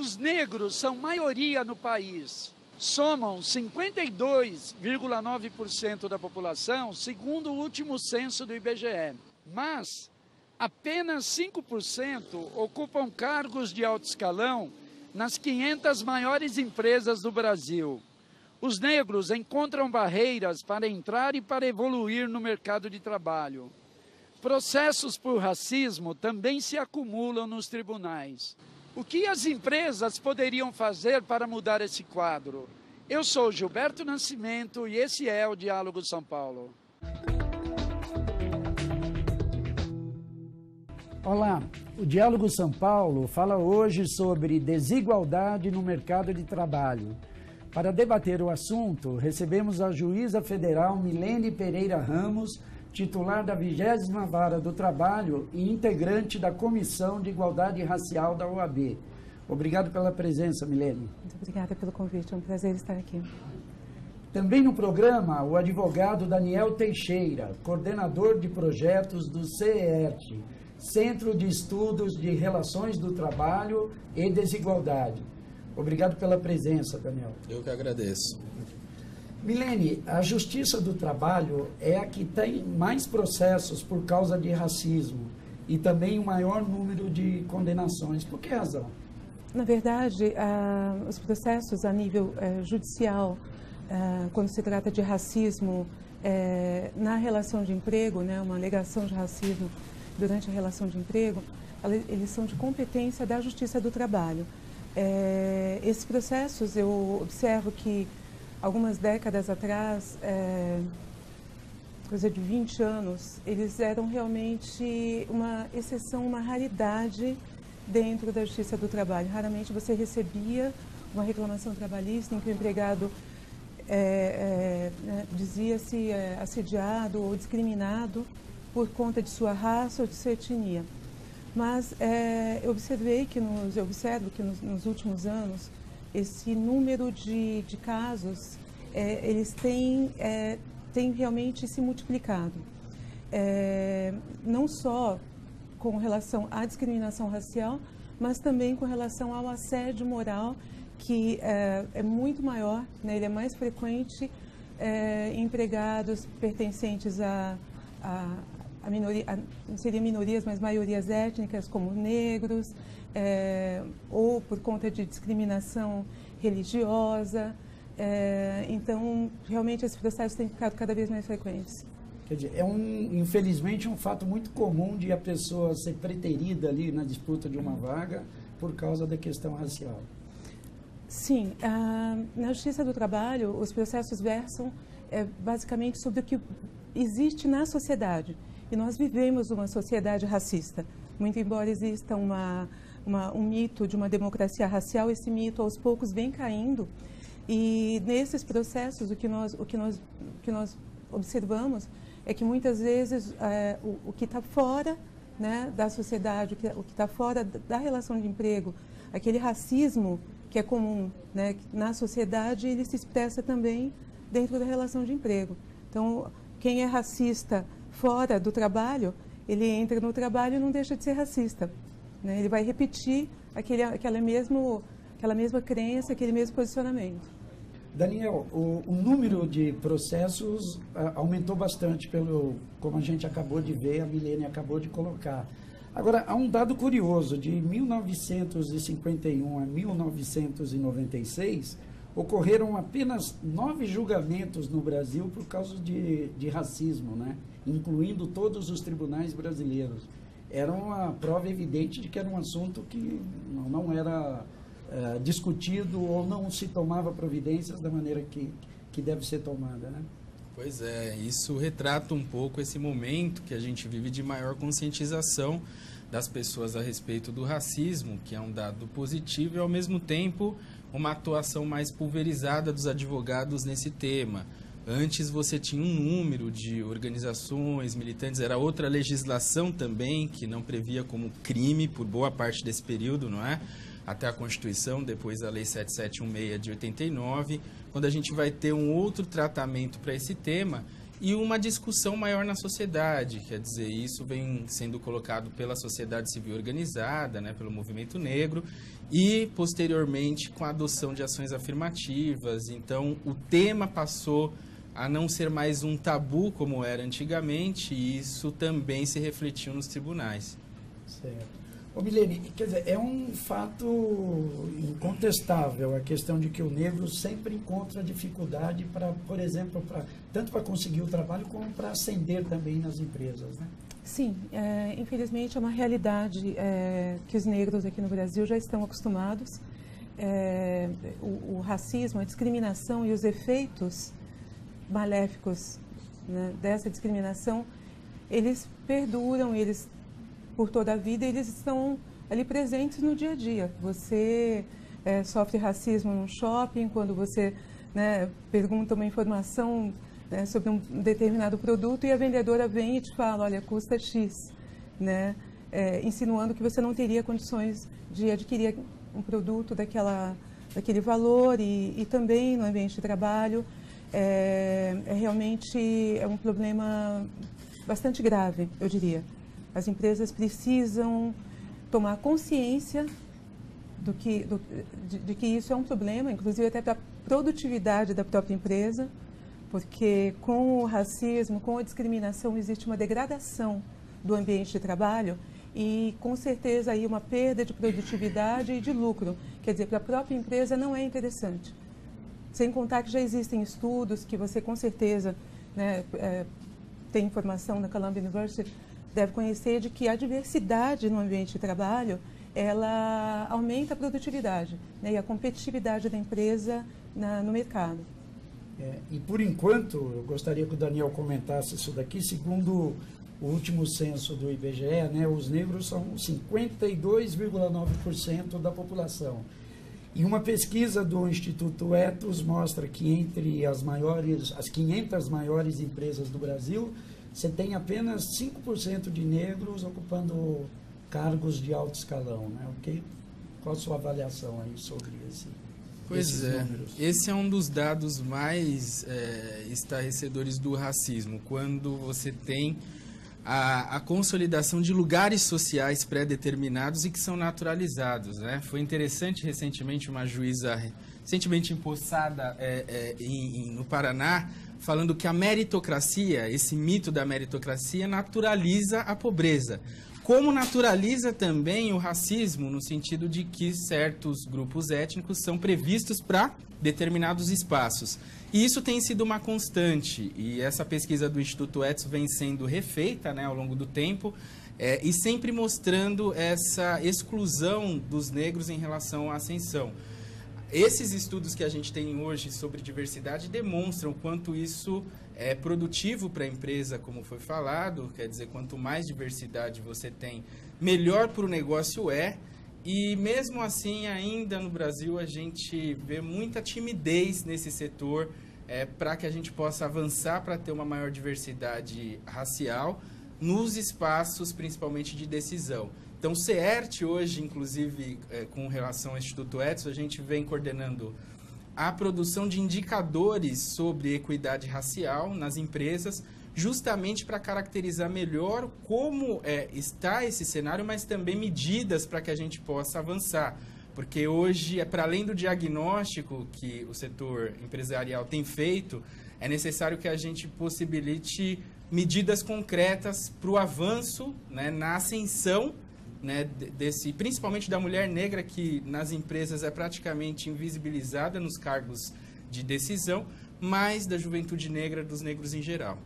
Os negros são maioria no país. Somam 52,9% da população, segundo o último censo do IBGE. Mas apenas 5% ocupam cargos de alto escalão nas 500 maiores empresas do Brasil. Os negros encontram barreiras para entrar e para evoluir no mercado de trabalho. Processos por racismo também se acumulam nos tribunais. O que as empresas poderiam fazer para mudar esse quadro? Eu sou Gilberto Nascimento e esse é o Diálogo São Paulo. Olá, o Diálogo São Paulo fala hoje sobre desigualdade no mercado de trabalho. Para debater o assunto, recebemos a juíza federal Milene Pereira Ramos, titular da 20ª Vara do Trabalho e integrante da Comissão de Igualdade Racial da OAB. Obrigado pela presença, Milene. Muito obrigada pelo convite, é um prazer estar aqui. Também no programa, o advogado Daniel Teixeira, coordenador de projetos do CERT, Centro de Estudos de Relações do Trabalho e Desigualdade. Obrigado pela presença, Daniel. Eu que agradeço. Milene, a Justiça do Trabalho é a que tem mais processos por causa de racismo e também o maior número de condenações. Por que razão? Na verdade, os processos a nível judicial, quando se trata de racismo na relação de emprego, né, uma alegação de racismo durante a relação de emprego, eles são de competência da Justiça do Trabalho. Esses processos, eu observo que algumas décadas atrás, coisa de 20 anos, eles eram realmente uma exceção, uma raridade dentro da Justiça do Trabalho. Raramente você recebia uma reclamação trabalhista em que o empregado dizia-se assediado ou discriminado por conta de sua raça ou de sua etnia. Mas eu observo que nos últimos anos, esse número de casos, eles têm realmente se multiplicado. Não só com relação à discriminação racial, mas também com relação ao assédio moral, que é muito maior, né? Ele é mais frequente em empregados pertencentes a não seria minorias, mas maiorias étnicas, como negros, ou por conta de discriminação religiosa. Então, realmente, esses processos têm ficado cada vez mais frequentes. Quer dizer, infelizmente, um fato muito comum de a pessoa ser preterida ali na disputa de uma vaga por causa da questão racial. Sim, na Justiça do Trabalho, os processos versam basicamente sobre o que existe na sociedade. E nós vivemos uma sociedade racista. Muito embora exista um mito de uma democracia racial, esse mito aos poucos vem caindo. E nesses processos, o que nós observamos é que muitas vezes o que está fora, né, da sociedade, o que está fora da relação de emprego, aquele racismo que é comum, né, na sociedade, ele se expressa também dentro da relação de emprego. Então, quem é racista fora do trabalho, ele entra no trabalho e não deixa de ser racista, né? Ele vai repetir aquela mesma crença, aquele mesmo posicionamento. Daniel, o número de processos aumentou bastante, como a gente acabou de ver, a Milene acabou de colocar. Agora, há um dado curioso, de 1951 a 1996, ocorreram apenas 9 julgamentos no Brasil por causa de racismo, né? Incluindo todos os tribunais brasileiros. Era uma prova evidente de que era um assunto que não era discutido ou não se tomava providências da maneira que deve ser tomada, né? Pois é, isso retrata um pouco esse momento que a gente vive de maior conscientização das pessoas a respeito do racismo, que é um dado positivo e, ao mesmo tempo, uma atuação mais pulverizada dos advogados nesse tema. Antes você tinha um número de organizações militantes, era outra legislação também, que não previa como crime por boa parte desse período, não é? Até a Constituição, depois a Lei 7716 de 89, quando a gente vai ter um outro tratamento para esse tema e uma discussão maior na sociedade, quer dizer, isso vem sendo colocado pela sociedade civil organizada, né, pelo movimento negro, e posteriormente com a adoção de ações afirmativas. Então o tema passou a não ser mais um tabu como era antigamente, e isso também se refletiu nos tribunais. Certo. Ô Milene, quer dizer, é um fato incontestável a questão de que o negro sempre encontra dificuldade para, por exemplo, tanto para conseguir o trabalho como para ascender também nas empresas, né? Sim, infelizmente é uma realidade que os negros aqui no Brasil já estão acostumados. O racismo, a discriminação e os efeitos maléficos, né, dessa discriminação, eles perduram, eles por toda a vida, eles estão ali presentes no dia a dia. Você sofre racismo no shopping, quando você, né, pergunta uma informação, né, sobre um determinado produto e a vendedora vem e te fala, olha, custa X, né, insinuando que você não teria condições de adquirir um produto daquele valor, e também no ambiente de trabalho realmente um problema bastante grave, eu diria. As empresas precisam tomar consciência de que isso é um problema, inclusive até para a produtividade da própria empresa, porque com o racismo, com a discriminação, existe uma degradação do ambiente de trabalho e, com certeza, aí uma perda de produtividade e de lucro. Quer dizer, para a própria empresa não é interessante. Sem contar que já existem estudos que você, com certeza, né, tem informação na Columbia University, deve conhecer, de que a diversidade no ambiente de trabalho, ela aumenta a produtividade, né, e a competitividade da empresa no mercado. E por enquanto, eu gostaria que o Daniel comentasse isso daqui. Segundo o último censo do IBGE, né, os negros são 52,9% da população. E uma pesquisa do Instituto Ethos mostra que entre as 500 maiores empresas do Brasil, você tem apenas 5% de negros ocupando cargos de alto escalão, né? Qual a sua avaliação aí sobre esses números? Esse é um dos dados mais estarrecedores do racismo, quando você tem a consolidação de lugares sociais pré-determinados e que são naturalizados, né? Foi interessante recentemente uma juíza recentemente empossada no Paraná, falando que a meritocracia, esse mito da meritocracia, naturaliza a pobreza. Como naturaliza também o racismo, no sentido de que certos grupos étnicos são previstos para determinados espaços. E isso tem sido uma constante, e essa pesquisa do Instituto Ethos vem sendo refeita, né, ao longo do tempo, e sempre mostrando essa exclusão dos negros em relação à ascensão. Esses estudos que a gente tem hoje sobre diversidade demonstram quanto isso é produtivo para a empresa, como foi falado, quer dizer, quanto mais diversidade você tem, melhor para o negócio é. E mesmo assim, ainda no Brasil, a gente vê muita timidez nesse setor para que a gente possa avançar para ter uma maior diversidade racial nos espaços, principalmente de decisão. Então, o CERT hoje, inclusive, com relação ao Instituto Ethos, a gente vem coordenando a produção de indicadores sobre equidade racial nas empresas, justamente para caracterizar melhor como está esse cenário, mas também medidas para que a gente possa avançar. Porque hoje, para além do diagnóstico que o setor empresarial tem feito, é necessário que a gente possibilite medidas concretas para o avanço, né, na ascensão, né, principalmente da mulher negra, que nas empresas é praticamente invisibilizada nos cargos de decisão, mas da juventude negra, dos negros em geral.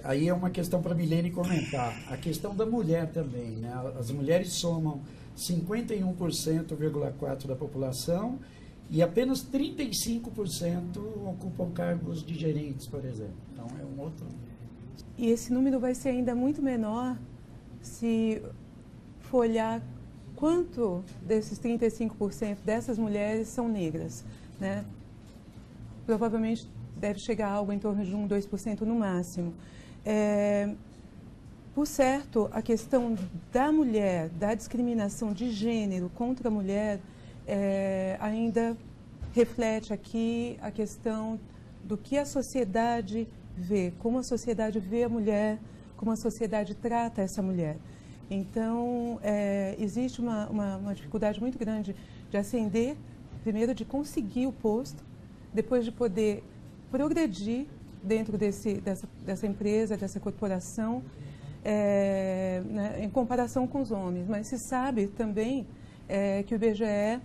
Aí é uma questão para a Milene comentar. A questão da mulher também, né? As mulheres somam 51,4% da população e apenas 35% ocupam cargos de gerentes, por exemplo. Então é um outro... E esse número vai ser ainda muito menor se for olhar quanto desses 35% dessas mulheres são negras, né? Provavelmente deve chegar a algo em torno de 2% no máximo. Por certo, a questão da mulher, da discriminação de gênero contra a mulher, ainda reflete aqui a questão do que a sociedade vê, como a sociedade vê a mulher, como a sociedade trata essa mulher. Então, existe uma dificuldade muito grande de ascender, primeiro de conseguir o posto, depois de poder progredir dentro dessa empresa, dessa corporação, né, em comparação com os homens. Mas se sabe também que o IBGE,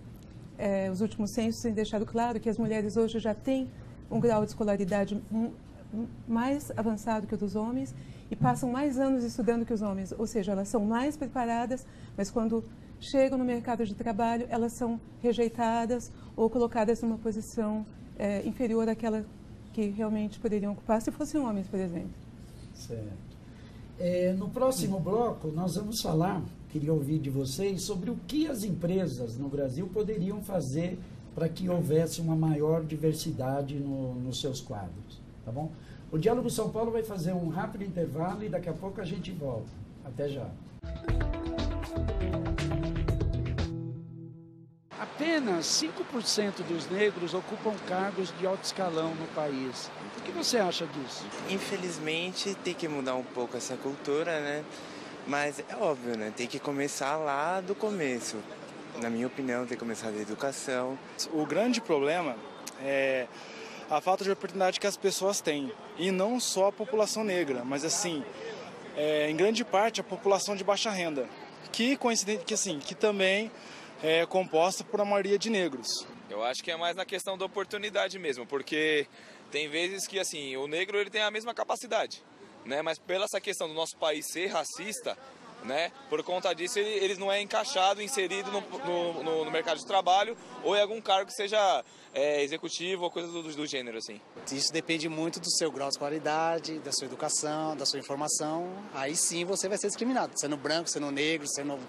os últimos censos têm deixado claro que as mulheres hoje já têm um grau de escolaridade mais avançado que o dos homens e passam mais anos estudando que os homens, ou seja, elas são mais preparadas, mas quando chegam no mercado de trabalho, elas são rejeitadas ou colocadas numa posição inferior àquela que realmente poderiam ocupar se fossem homens, por exemplo. Certo. No próximo bloco, nós vamos falar, queria ouvir de vocês, sobre o que as empresas no Brasil poderiam fazer para que houvesse uma maior diversidade nos seus quadros, tá bom? O Diálogo São Paulo vai fazer um rápido intervalo e daqui a pouco a gente volta. Até já. Apenas 5% dos negros ocupam cargos de alto escalão no país. O que você acha disso? Infelizmente, tem que mudar um pouco essa cultura, né? Mas é óbvio, né? Tem que começar lá do começo. Na minha opinião, tem que começar da educação. O grande problema é a falta de oportunidade que as pessoas têm. E não só a população negra, mas assim, em grande parte a população de baixa renda. Que também é composta por a maioria de negros. Eu acho que é mais na questão da oportunidade mesmo, porque tem vezes que assim, o negro ele tem a mesma capacidade, né? Mas pela essa questão do nosso país ser racista, né? Por conta disso ele não é encaixado, inserido no mercado de trabalho ou em algum cargo que seja executivo ou coisa do gênero assim. Isso depende muito do seu grau de escolaridade, da sua educação, da sua informação. Aí sim você vai ser discriminado, sendo branco, sendo negro, sendo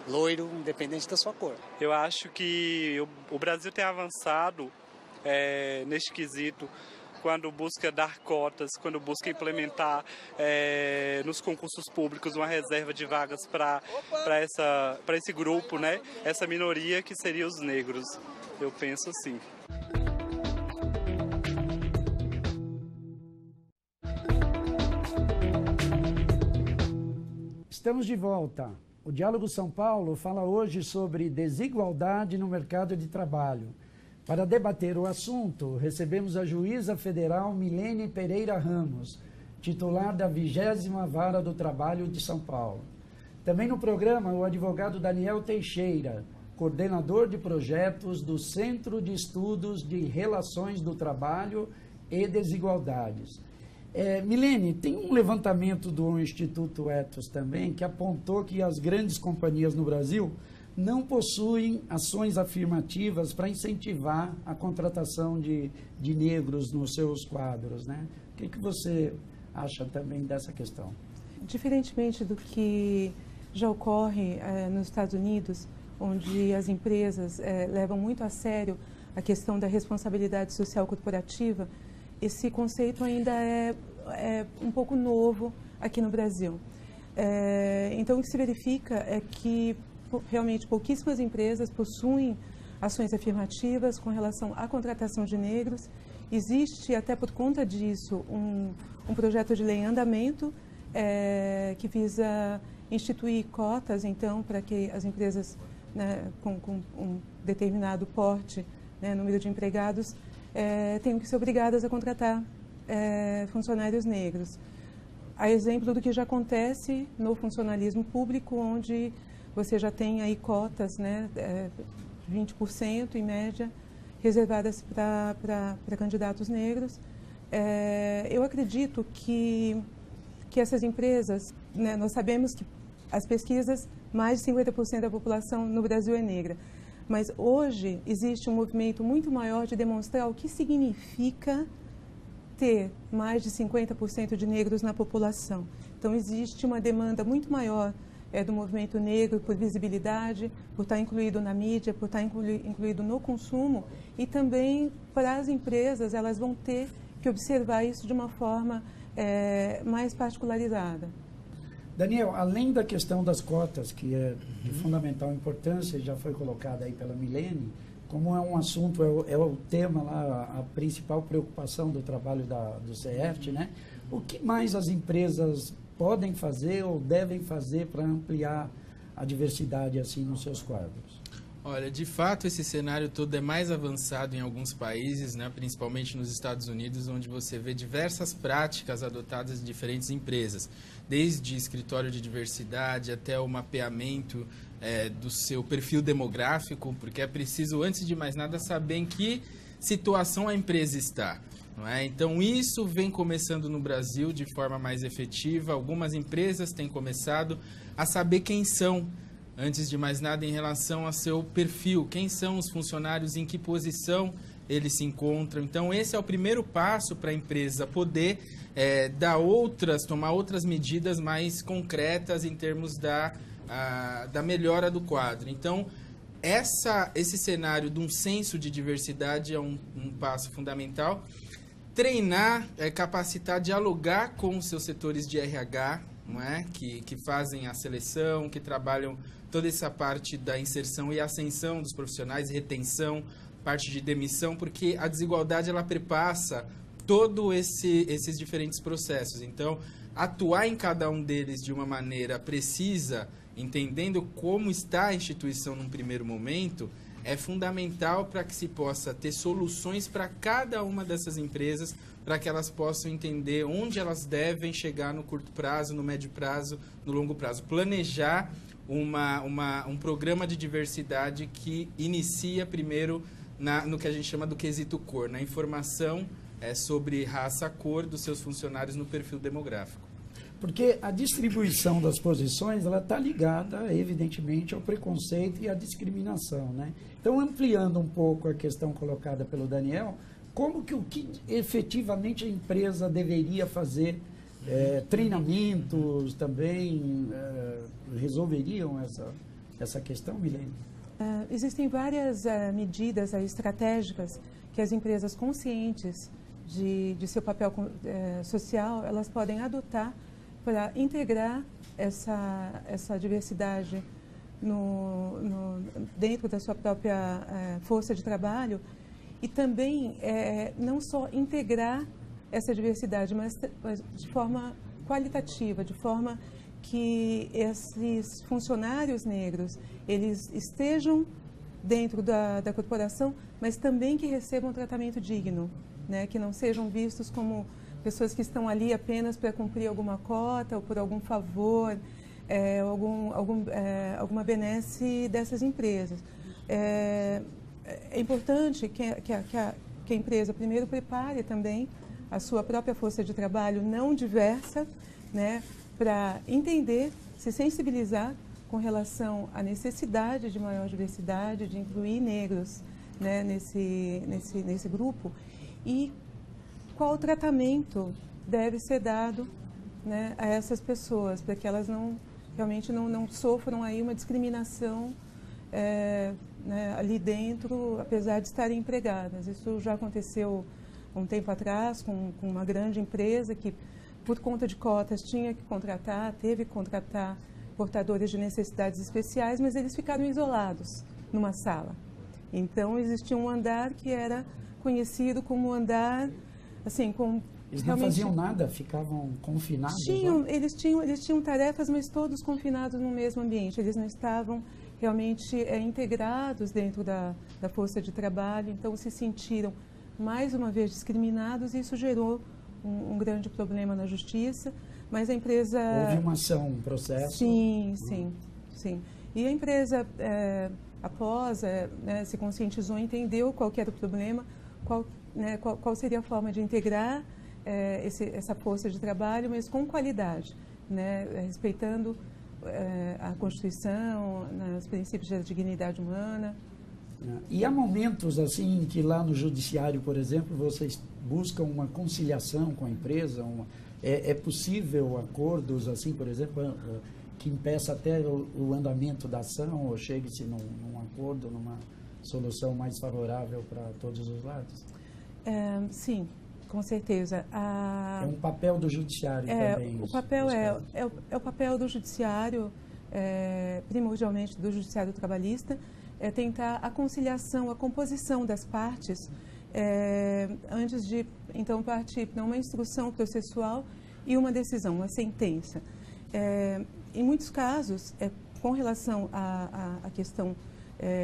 loiro, independente da sua cor. Eu acho que o Brasil tem avançado neste quesito quando busca dar cotas, quando busca implementar nos concursos públicos uma reserva de vagas para esse grupo, né? Essa minoria que seria os negros. Eu penso assim. Estamos de volta. O Diálogo São Paulo fala hoje sobre desigualdade no mercado de trabalho. Para debater o assunto, recebemos a juíza federal Milene Pereira Ramos, titular da 20ª Vara do Trabalho de São Paulo. Também no programa, o advogado Daniel Teixeira, coordenador de projetos do Centro de Estudos de Relações do Trabalho e Desigualdades. Milene, tem um levantamento do Instituto Ethos também que apontou que as grandes companhias no Brasil não possuem ações afirmativas para incentivar a contratação de negros nos seus quadros, né? O que você acha também dessa questão? Diferentemente do que já ocorre nos Estados Unidos, onde as empresas levam muito a sério a questão da responsabilidade social corporativa, esse conceito ainda é um pouco novo aqui no Brasil. Então, o que se verifica é que realmente pouquíssimas empresas possuem ações afirmativas com relação à contratação de negros. Existe, até por conta disso, um projeto de lei em andamento que visa instituir cotas, então, para que as empresas, né, com um determinado porte, né, número de empregados, tenham que ser obrigadas a contratar funcionários negros. A exemplo do que já acontece no funcionalismo público, onde você já tem aí cotas, né, 20% em média, reservadas para candidatos negros. Eu acredito que essas empresas, né, nós sabemos que as pesquisas, mais de 50% da população no Brasil é negra, mas hoje existe um movimento muito maior de demonstrar o que significa ter mais de 50% de negros na população. Então, existe uma demanda muito maior do movimento negro por visibilidade, por estar incluído na mídia, por estar incluído no consumo, e também para as empresas, elas vão ter que observar isso de uma forma mais particularizada. Daniel, além da questão das cotas, que é de fundamental importância, já foi colocada aí pela Milene, como é um assunto, é o tema lá, a principal preocupação do trabalho do CEFT, né? O que mais as empresas podem fazer ou devem fazer para ampliar a diversidade assim nos seus quadros? Olha, de fato, esse cenário todo é mais avançado em alguns países, né, principalmente nos Estados Unidos, onde você vê diversas práticas adotadas em diferentes empresas, desde escritório de diversidade até o mapeamento do seu perfil demográfico, porque é preciso, antes de mais nada, saber em que situação a empresa está. Não é? Então, isso vem começando no Brasil de forma mais efetiva. Algumas empresas têm começado a saber quem são, antes de mais nada, em relação a seu perfil. Quem são os funcionários, em que posição eles se encontram. Então, esse é o primeiro passo para a empresa poder tomar outras medidas mais concretas em termos da melhora do quadro. Então, esse cenário de um senso de diversidade é um passo fundamental. Treinar, capacitar, dialogar com os seus setores de RH, não é? que fazem a seleção, que trabalham toda essa parte da inserção e ascensão dos profissionais, retenção, parte de demissão, porque a desigualdade ela perpassa todos esses diferentes processos. Então, atuar em cada um deles de uma maneira precisa, entendendo como está a instituição num primeiro momento, é fundamental para que se possa ter soluções para cada uma dessas empresas, para que elas possam entender onde elas devem chegar no curto prazo, no médio prazo, no longo prazo. Planejar um programa de diversidade que inicia primeiro no que a gente chama do quesito cor, na informação sobre raça, cor dos seus funcionários no perfil demográfico. Porque a distribuição das posições, ela está ligada, evidentemente, ao preconceito e à discriminação, né? Então, ampliando um pouco a questão colocada pelo Daniel, o que efetivamente a empresa deveria fazer? Treinamentos também resolveriam essa questão, Milene? Existem várias medidas estratégicas que as empresas conscientes de seu papel social, elas podem adotar para integrar essa diversidade dentro da sua própria força de trabalho e também não só integrar essa diversidade, mas de forma qualitativa, de forma que esses funcionários negros eles estejam dentro da corporação, mas também que recebam um tratamento digno, né? Que não sejam vistos como pessoas que estão ali apenas para cumprir alguma cota ou por algum favor, alguma benesse dessas empresas. É importante que a empresa primeiro prepare também a sua própria força de trabalho não diversa, né, para entender, se sensibilizar com relação à necessidade de maior diversidade, de incluir negros, né, nesse grupo, e qual tratamento deve ser dado, né, a essas pessoas, para que elas realmente não sofram aí uma discriminação né, ali dentro, apesar de estarem empregadas. Isso já aconteceu um tempo atrás com uma grande empresa que, por conta de cotas, teve que contratar portadores de necessidades especiais, mas eles ficaram isolados numa sala. Então, existia um andar que era conhecido como andar, assim, com... Eles não faziam nada? Ficavam confinados? Eles tinham tarefas, mas todos confinados no mesmo ambiente. Eles não estavam realmente integrados dentro da força de trabalho, então se sentiram mais uma vez discriminados e isso gerou um grande problema na justiça, mas a empresa... Houve uma ação, um processo? Sim. E a empresa, após né, se conscientizou, entendeu qual que era o problema, qual seria a forma de integrar essa força de trabalho, mas com qualidade, né, respeitando a Constituição, os princípios da dignidade humana. E há momentos assim que lá no judiciário, por exemplo, vocês buscam uma conciliação com a empresa? É possível acordos assim, por exemplo, que impeça até o andamento da ação ou chegue-se num acordo, numa solução mais favorável para todos os lados? Sim, com certeza. É um papel do judiciário também. O papel é o papel do judiciário primordialmente do Judiciário Trabalhista, é tentar a conciliação, a composição das partes, antes de, então, partir para uma instrução processual e uma decisão, uma sentença. Em muitos casos, com relação à questão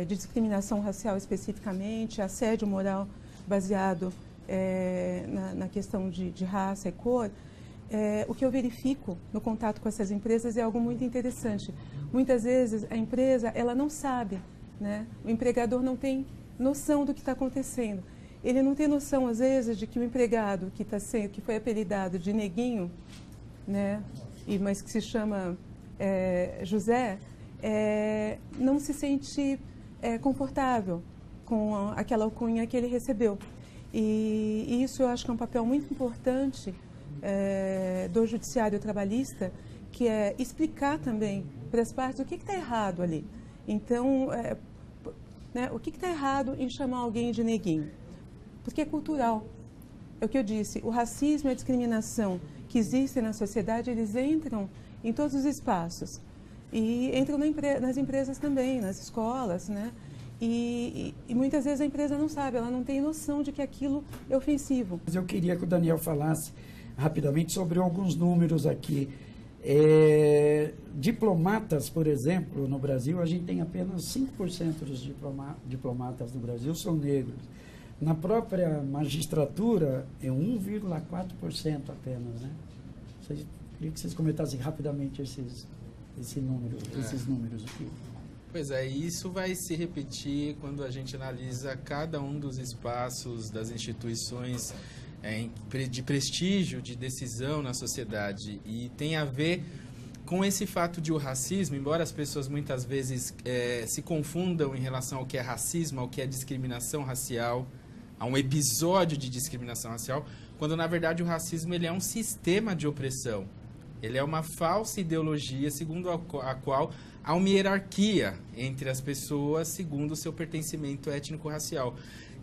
de discriminação racial especificamente, assédio moral baseado na questão de raça e cor, o que eu verifico no contato com essas empresas é algo muito interessante. Muitas vezes a empresa ela não sabe, né? O empregador não tem noção do que está acontecendo. Ele não tem noção, às vezes, de que o empregado que foi apelidado de neguinho, né? Mas que se chama José, não se sente confortável com aquela alcunha que ele recebeu. E isso eu acho que é um papel muito importante do Judiciário Trabalhista, que é explicar também para as partes o que está errado ali. Então, né, o que está errado em chamar alguém de neguinho? Porque é cultural. É o que eu disse, o racismo e a discriminação que existem na sociedade, eles entram em todos os espaços. E entram nas empresas também, nas escolas, né? E muitas vezes a empresa não sabe, ela não tem noção de que aquilo é ofensivo. Eu queria que o Daniel falasse rapidamente sobre alguns números aqui. Diplomatas, por exemplo, no Brasil, a gente tem apenas 5% dos diplomatas do Brasil são negros. Na própria magistratura, é 1,4% apenas, né? Queria que vocês comentassem rapidamente esses números aqui. Pois é, isso vai se repetir quando a gente analisa cada um dos espaços das instituições de prestígio, de decisão na sociedade. E tem a ver com esse fato de o racismo, embora as pessoas muitas vezes se confundam em relação ao que é racismo, ao que é discriminação racial, a um episódio de discriminação racial, quando na verdade o racismo ele é um sistema de opressão. Ele é uma falsa ideologia segundo a qual há uma hierarquia entre as pessoas segundo o seu pertencimento étnico-racial.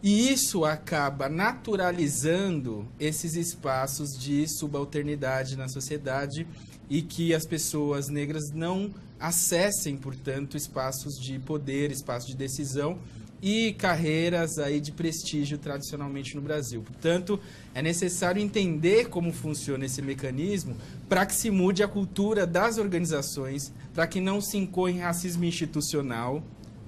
E isso acaba naturalizando esses espaços de subalternidade na sociedade e que as pessoas negras não acessem, portanto, espaços de poder, espaços de decisão e carreiras aí de prestígio tradicionalmente no Brasil. Portanto, é necessário entender como funciona esse mecanismo para que se mude a cultura das organizações, para que não se incorra em racismo institucional,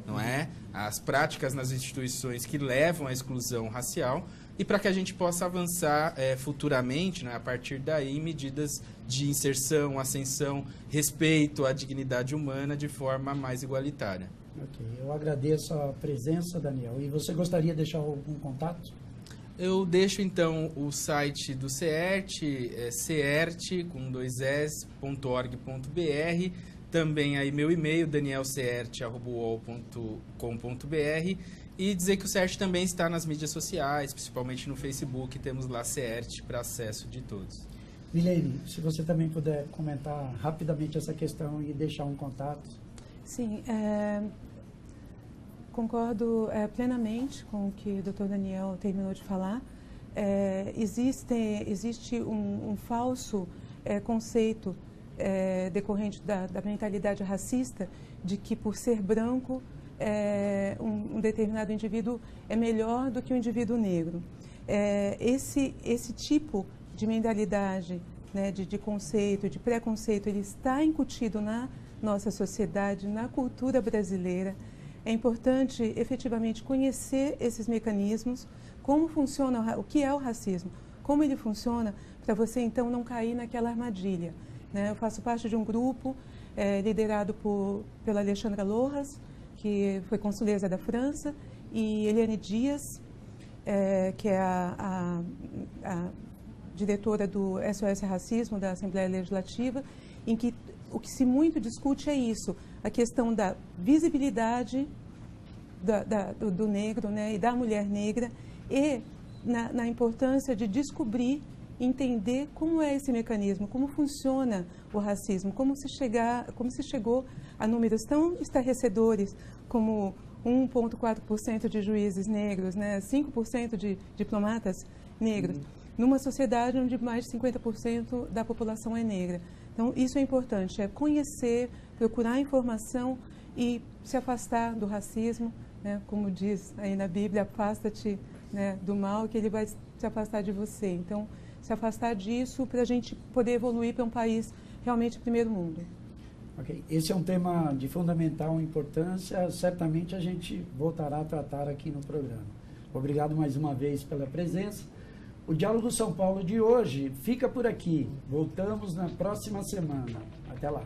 não é? As práticas nas instituições que levam à exclusão racial e para que a gente possa avançar futuramente, né, a partir daí, medidas de inserção, ascensão, respeito à dignidade humana de forma mais igualitária. Ok, eu agradeço a presença, Daniel. E você gostaria de deixar algum contato? Eu deixo, então, o site do CERT, cert.org.br, também aí meu e-mail, danielcert@uol.com.br, e dizer que o CERT também está nas mídias sociais, principalmente no Facebook, temos lá CERT para acesso de todos. Milene, se você também puder comentar rapidamente essa questão e deixar um contato. Sim, concordo plenamente com o que o Dr. Daniel terminou de falar. Existe um falso conceito decorrente da mentalidade racista de que, por ser branco, um determinado indivíduo é melhor do que um indivíduo negro. Esse tipo de mentalidade, né, de conceito, de preconceito, ele está incutido na nossa sociedade, na cultura brasileira. É importante efetivamente conhecer esses mecanismos, como funciona, o que é o racismo, como ele funciona, para você então não cair naquela armadilha, né? Eu faço parte de um grupo liderado pela Alexandra Lojas, que foi consuleza da França, e Eliane Dias, que é a diretora do SOS Racismo da Assembleia Legislativa, em que o que se muito discute é isso, a questão da visibilidade do negro, né, e da mulher negra, e na importância de descobrir, entender como é esse mecanismo, como funciona o racismo, como se chegou a números tão estarrecedores como 1,4% de juízes negros, né, 5% de diplomatas negros, numa sociedade onde mais de 50% da população é negra. Então, isso é importante, é conhecer, procurar informação e se afastar do racismo, né? Como diz aí na Bíblia, afasta-te, né, do mal, que ele vai se afastar de você. Então, se afastar disso para a gente poder evoluir para um país realmente primeiro mundo. Ok, esse é um tema de fundamental importância, certamente a gente voltará a tratar aqui no programa. Obrigado mais uma vez pela presença. O Diálogo São Paulo de hoje fica por aqui. Voltamos na próxima semana. Até lá.